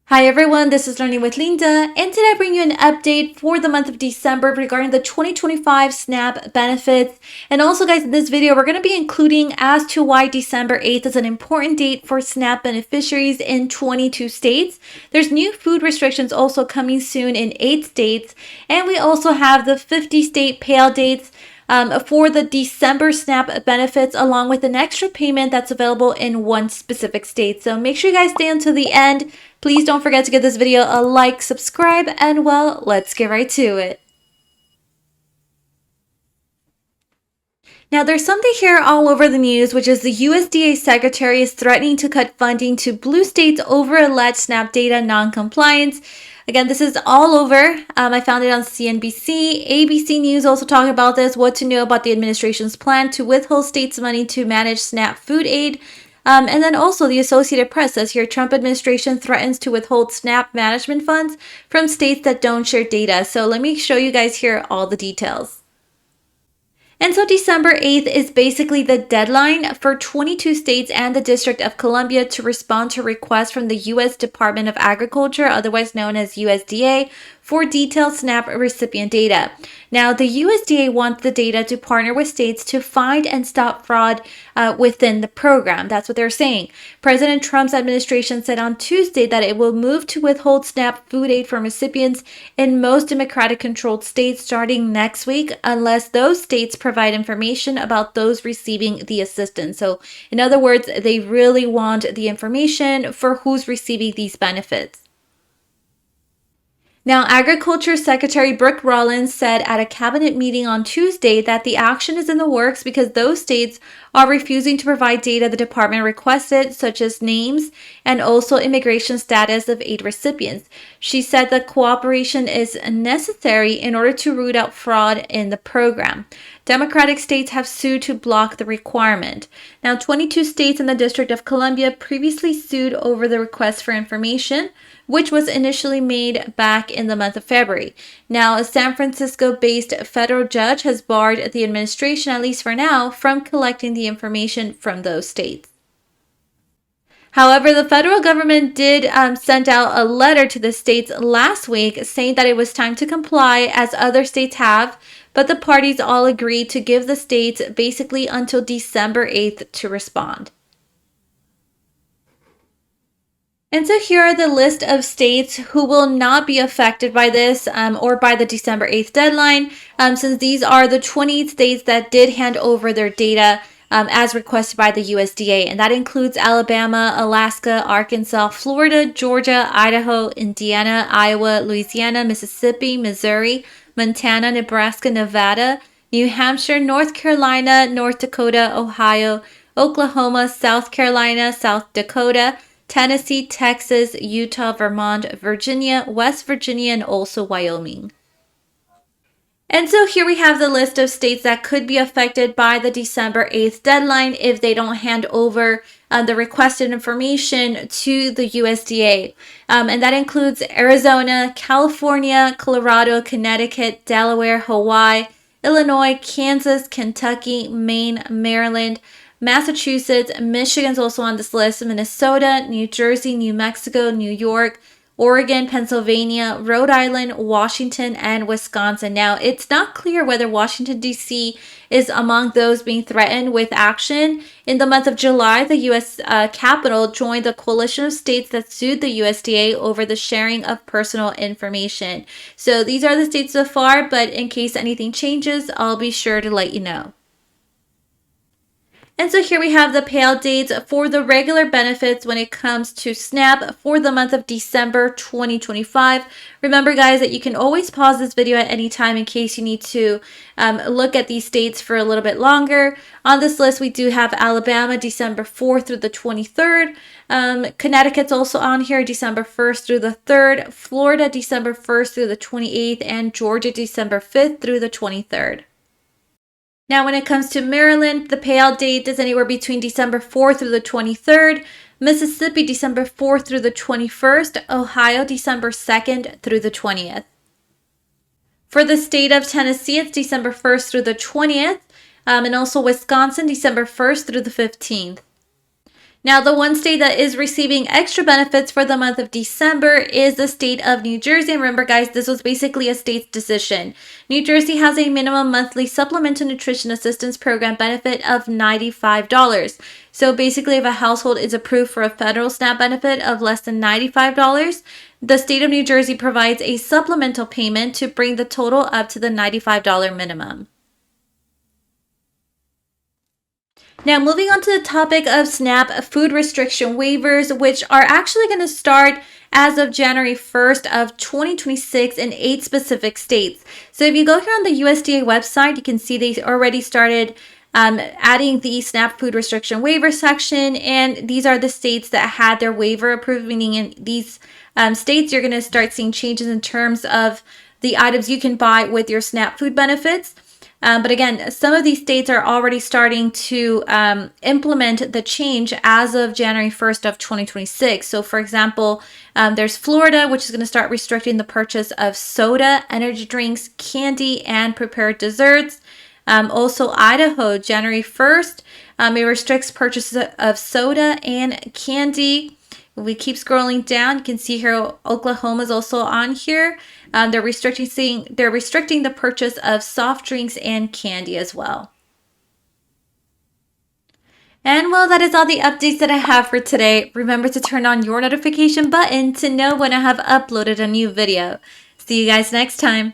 Hi everyone, this is Learning with Linda, and today I bring you an update for the month of December regarding the 2025 SNAP benefits. And also guys, in this video, we're going to be including as to why December 8th is an important date for SNAP beneficiaries in 22 states. There's new food restrictions also coming soon in 8 states, and we also have the 50 state payout dates for the December SNAP benefits, along with an extra payment that's available in one specific state. So make sure you guys stay until the end. Please don't forget to give this video a like, subscribe, and well, let's get right to it. Now, there's something here all over the news, which is the USDA secretary is threatening to cut funding to blue states over alleged SNAP data non-compliance. Again, this is all over. I found it on CNBC. ABC News also talked about this, what to know about the administration's plan to withhold states' money to manage SNAP food aid. And then also the Associated Press says here, Trump administration threatens to withhold SNAP management funds from states that don't share data. So let me show you guys here all the details. And so December 8th is basically the deadline for 22 states and the District of Columbia to respond to requests from the U.S. Department of Agriculture, otherwise known as USDA, for detailed SNAP recipient data. Now, the USDA wants the data to partner with states to find and stop fraud within the program. That's what they're saying. President Trump's administration said on Tuesday that it will move to withhold SNAP food aid from recipients in most Democratic-controlled states starting next week, unless those states provide information about those receiving the assistance. So, in other words, they really want the information for who's receiving these benefits. Now, Agriculture Secretary Brooke Rollins said at a cabinet meeting on Tuesday that the action is in the works because those states are refusing to provide data the department requested, such as names and also immigration status of aid recipients. She said that cooperation is necessary in order to root out fraud in the program. Democratic states have sued to block the requirement. Now, 22 states and the District of Columbia previously sued over the request for information, which was initially made back in the month of February. Now, a San Francisco-based federal judge has barred the administration, at least for now, from collecting the information from those states. However, the federal government did send out a letter to the states last week saying that it was time to comply, as other states have, but the parties all agreed to give the states basically until December 8th to respond. And so here are the list of states who will not be affected by this or by the December 8th deadline, since these are the 28 states that did hand over their data as requested by the USDA. And that includes Alabama, Alaska, Arkansas, Florida, Georgia, Idaho, Indiana, Iowa, Louisiana, Mississippi, Missouri, Montana, Nebraska, Nevada, New Hampshire, North Carolina, North Dakota, Ohio, Oklahoma, South Carolina, South Dakota, Tennessee, Texas, Utah, Vermont, Virginia, West Virginia, and also Wyoming. And so here we have the list of states that could be affected by the December 8th deadline if they don't hand over the requested information to the USDA. And that includes Arizona, California, Colorado, Connecticut, Delaware, Hawaii, Illinois, Kansas, Kentucky, Maine, Maryland, Massachusetts, Michigan's also on this list, Minnesota, New Jersey, New Mexico, New York, Oregon, Pennsylvania, Rhode Island, Washington, and Wisconsin. Now, it's not clear whether Washington, D.C. is among those being threatened with action. In the month of July, the U.S. Capitol joined the coalition of states that sued the USDA over the sharing of personal information. So these are the states so far, but in case anything changes, I'll be sure to let you know. And so here we have the payout dates for the regular benefits when it comes to SNAP for the month of December 2025. Remember, guys, that you can always pause this video at any time in case you need to look at these states for a little bit longer. On this list, we do have Alabama, December 4th through the 23rd. Connecticut's also on here, December 1st through the 3rd. Florida, December 1st through the 28th. And Georgia, December 5th through the 23rd. Now, when it comes to Maryland, the payout date is anywhere between December 4th through the 23rd, Mississippi, December 4th through the 21st, Ohio, December 2nd through the 20th. For the state of Tennessee, it's December 1st through the 20th, and also Wisconsin, December 1st through the 15th. Now, the one state that is receiving extra benefits for the month of December is the state of New Jersey. And remember, guys, this was basically a state's decision. New Jersey has a minimum monthly supplemental nutrition assistance program benefit of $95. So basically, if a household is approved for a federal SNAP benefit of less than $95, the state of New Jersey provides a supplemental payment to bring the total up to the $95 minimum. Now, moving on to the topic of SNAP food restriction waivers, which are actually going to start as of January 1st of 2026 in 8 specific states. So if you go here on the USDA website, you can see they already started adding the SNAP food restriction waiver section, and these are the states that had their waiver approved, meaning in these states, you're going to start seeing changes in terms of the items you can buy with your SNAP food benefits. But again, some of these states are already starting to implement the change as of January 1st of 2026. So for example, there's Florida, which is going to start restricting the purchase of soda, energy drinks, candy, and prepared desserts. Also Idaho, January 1st, it restricts purchases of soda and candy. If we keep scrolling down, you can see here Oklahoma is also on here. They're restricting the purchase of soft drinks and candy as well. And well, that is all the updates that I have for today. Remember to turn on your notification button to know when I have uploaded a new video. See you guys next time.